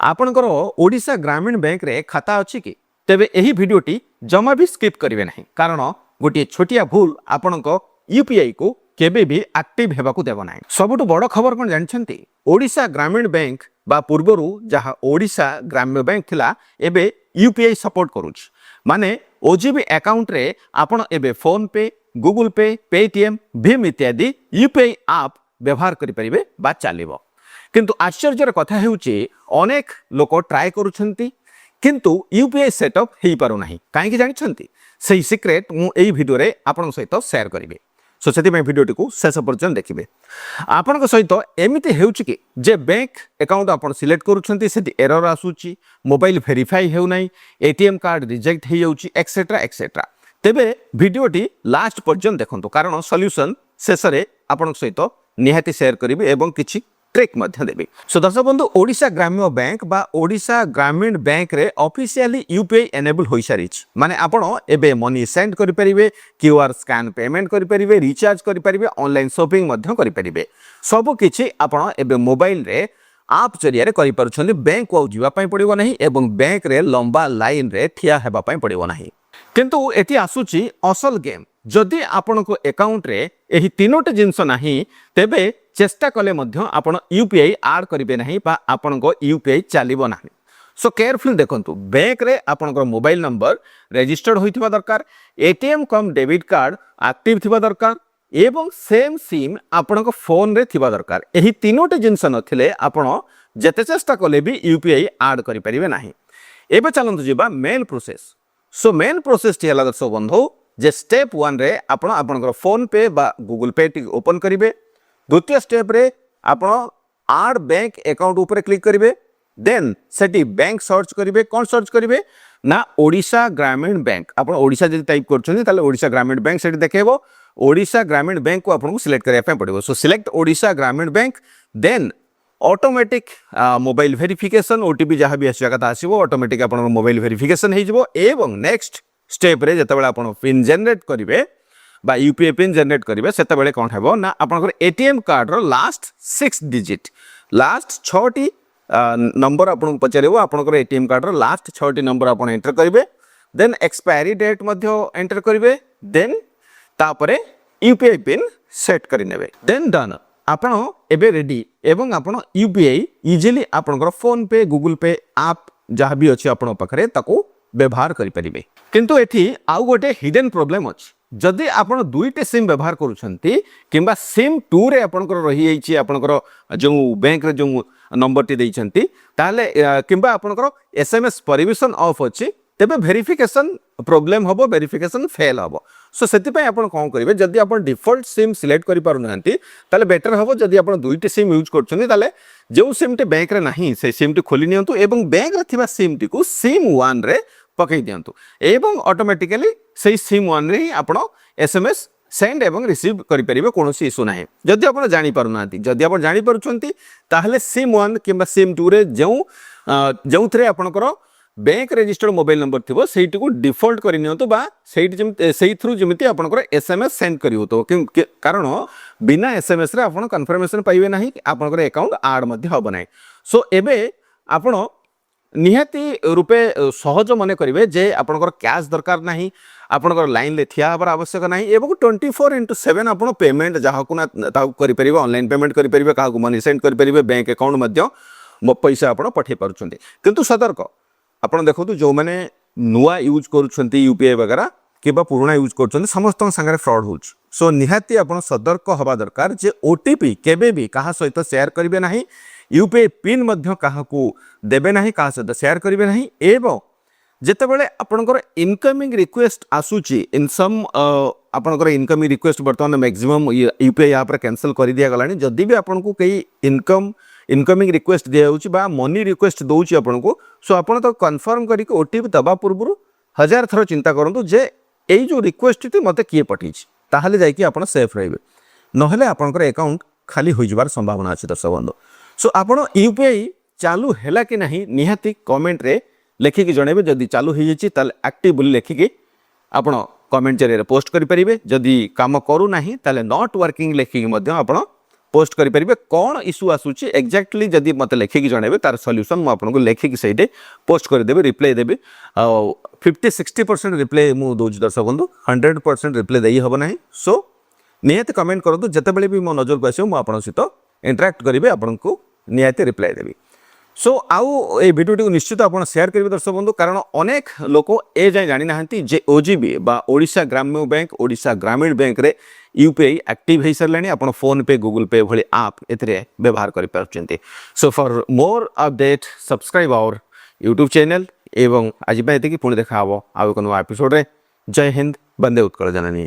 आपणकर ओडिशा ग्रामीण बैंक रे खाता अछि कि तेबे एही भिडियोटी जमा भी स्किप करिवे नहीं कारण गोटे छोटिया भूल आपणक यूपीआई को केबे भी एक्टिव हेबाकू देबो नाही। सबुठु बड़ खबर कोन जानछंती ओडिशा ग्रामीण बैंक बा पूर्वरु जहा ओडिशा ग्राम्य बैंक थिला एबे यूपीआई सपोर्ट करूछ माने ओजीबी अकाउंट रे आपण एबे फोन पे गूगल पे पेटीएम भीम इत्यादि यूपीआई ऐप व्यवहार करि परिबे बा चलिबो। किंतु आश्चर्यर कथा हेउची अनेक लोक ट्राए करूछंती किंतु यूपीआई सेटअप हेई पारो नाही काहे जानि छंती सेही सीक्रेट मु एई वीडियो रे आपन सहित शेयर करिवे। सो सेति में वीडियो टिकु शेष पर्यंत देखिबे। आपन सहित एमिति हेउची कि जे बैंक अकाउंट आपन सिलेक्ट करूछंती सेति एरर आसुची मोबाइल वेरीफाई हेउ नाही एटीएम कार्ड रिजेक्ट हे जाउची एक्सेट्रा एक्सेट्रा। तेबे वीडियोटी लास्ट पर्यंत देखंतु कारण सॉल्यूशन शेष रे आपन सहित निहाती शेयर करिवे एवं किछि ट्रिक मध्य देबी। सो दर्शक बंधु ओडिशा ग्राम्य बैंक बा ओडिशा ग्रामीण बैंक रे ऑफिशियली यूपीआई एनेबल होई सारिछ माने आपण एबे मनी सेंड करि परिबे क्यूआर स्कैन पेमेंट करि परिबे रिचार्ज करि परिबे ऑनलाइन शॉपिंग मध्य करि परिबे सब किछि आपण एबे मोबाइल रे आप जरिया रे करि पारुछन्ती बैंक को जीवा पई पड़िबो नाही एवं बैंक रे लंबा लाइन रे ठिया हेबा पई पड़िबो नाही। किंतु एटी आसुची असल गेम जदि आपनको अकाउंट रे एही तीनोटे जिंस नाही तेबे चेष्टा कले मध्य आपण यूपीआई ऐड करिवे नाही बा आपनको यूपीआई चलिबो नाही। सो केयरफुल देखंतु बैंक रे आपनको मोबाइल नंबर रजिस्टर्ड होइथिबा दरकार एटीएम कम डेबिट कार्ड एक्टिव थिबा दरकार एवं सेम सिम आपनको फोन रे थिबा दरकार। एही तीनोटे जिंस नथिले आपण जते चेष्टा कले भी यूपीआई ऐड करि परिवे नाही। एबे चलंतु जिबा main process. So main process T हला दर्शक बंधु जे स्टेप 1 रे आपण आपनकर फोन पे बा गूगल पे टी ओपन करिवे। द्वितीय स्टेप रे आपण आड बैंक अकाउंट ऊपर क्लिक करिवे देन सेटी बैंक सर्च करिवे कोन सर्च करिवे ना ओडिशा ग्रामीण बैंक। आपण ओडिशा जदि टाइप करछन ताले ओडिशा ग्रामीण बैंक सेटी देखेबो ओडिशा ग्रामीण बैंक को आपन को सिलेक्ट करिया पे पड़िबो। सो select Odisha Gramin bank then automatic mobile verification OTP जहां भी आसी कथा आसीबो ऑटोमेटिक आपण मोबाइल वेरिफिकेशन हे जिवो एवं नेक्स्ट स्टेप रे जतबेला आपण पिन जनरेट करिवे बा यूपीआई पिन जनरेट करिवे सेतबेले कोन हेबो ना आपनकर एटीएम कार्ड रो लास्ट 6 डिजिट लास्ट 6 टी नंबर आपन पचारेबो आपनकर एटीएम कार्ड रो लास्ट 6 टी नंबर आपन एंटर करिवे देन एक्सपायरी डेट मध्य एंटर करिवे देन तापरे यूपीआई पिन सेट करि नेबे देन डन आपण एबे रेडी एवं आपण यूपीआई इजीली आपनकर PhonePe Google Pay app जहां भी अछि आपण पखरे ताको व्यवहार करि परिबे। किंतु एठी आउ गोटे हिडन प्रॉब्लम अछि जदि आपण दुईटे सिम व्यवहार करूछंती किंबा सिम 2 रे आपनकर रही आइछि आपनकर जो बैंक रे जो नंबर टी दैछंती ताले किंबा आपनकर एसएमएस परमिशन ऑफ अछि तेबे वेरिफिकेशन प्रॉब्लम हबो वेरिफिकेशन फेल हबो। सो सेति पय आपण कोन करिवे जदि आपण डिफॉल्ट सिम सिलेक्ट करि पारु नहंती ताले बेटर हबो जदि आपण दुईटे सिम यूज करछंती ताले जो सिम टे बैंक रे नाही से सिम टी खोली नियंतु एवं बैंक रे थिबा सिम टी को सिम 1 रे पकई दियंतु एवं ऑटोमेटिकली सेही सिम 1 रे आपण एसएमएस सेंड एवं रिसीव करि परिबे कोनोसी इशू नाही। जदि आपण जानि पारु नांती जदि आपण जानि पारुछंती ताहले सिम 1 किंबा सिम 2 रे जोथरे आपणकर बैंक रजिस्टर्ड मोबाइल नंबर थिबो सेहिटी को डिफॉल्ट करि नियंतु बा सेहिटी जेम सेही थ्रू जेमिति आपणकर एसएमएस सेंड करिवो तो कारण बिना एसएमएस रे आपण कन्फर्मेशन पाइबे नाही आपणकर अकाउंट ऐड मध्ये होबो नाही। सो एबे आपण निहाती रूपे सहज मने करिवे जे आपणकर कैश दरकार नाही आपणकर लाइन ले थिया हबार आवश्यक नाही एवं 24/7 आपण पेमेंट जहा को ना ता करि परिबे ऑनलाइन पेमेंट करि परिबे का मनी सेंड करि परिबे बैंक अकाउंट मध्ये पैसा आपण पठे पारुछन्ते। किंतु सतर्क आपण देखो जो माने नुआ यूज करूछन्ती यूपीआई वगैरह किबा पुराना यूज करूछन्ती समस्त संगे फ्रॉड होछ। सो निहाती आपण सतर्क हवा दरकार जे ओटीपी केबे भी कहा सहित शेयर करिवे नाही यूपीआई पिन मध्य कहा को देबे नाही कहा सहित शेयर करिवे नाही एवं जेतेबेले आपनकर इनकमिंग रिक्वेस्ट आसुची इन सम आपनकर इनकमिंग रिक्वेस्ट वर्तमान मैक्सिमम यूपीआई ऐप रे कैंसिल करि दिया गलानी जदी भी आपनको कई इनकमिंग रिक्वेस्ट दिया होची बा मनी रिक्वेस्ट दोची आपनको सो आपण तो कंफर्म करी के ओटीपी दबा पूर्व 1000 थरो चिंता करंतु जे एई जो रिक्वेस्ट ती मते किए पठीची ताहाले जाई कि आपण सेफ रहबे नहले आपनकर अकाउंट खाली होई जबार संभावना अछि दर्शक बंधु। सो आपण यूपीआई चालू हैला कि नहीं निहाती कमेंट रे लेखि कि जणेबे जदी चालू होई जेची ताले एक्टिव बोली लेखि कि आपण कमेंट जरिए पोस्ट करि परिबे जदी काम करू नाही ताले नॉट वर्किंग लेखि कि मध्य आपण पोस्ट करेंगे कौन इश्यू आसूची एक्जाक्टली जदि मत लिखिकी जनइबे तार सॉल्यूशन मु आपको लिखिकी से पोस्ट करदेबी रिप्लाई देबी 50-60% रिप्लाई मु दौर दर्शक बंधु 100% रिप्लाई दे हम ना सो निहाती कमेंट करूँ जितेबाला भी मो नजर को आसो मुझे सहित इंटराक्ट करेंगे आपको निहाती रिप्लाई देवी सो आउ ए भिडियो निश्चित आप शेयर करेंगे दर्शक बंधु कारण अनेक लोक ए जाए जानी ना जे ओजीबी बा ओडिशा ग्राम्य बैंक ओडिशा ग्रामीण बैंक रे यूपीआई एक्टिव हो सारे आप फोन पे गूगल पे भली आप ए व्यवहार करें so for more update subscribe our YouTube channel एवं आज पुणी देखा आउ एक एपिसोड रे जय हिंद वंदे उत्कल जननी।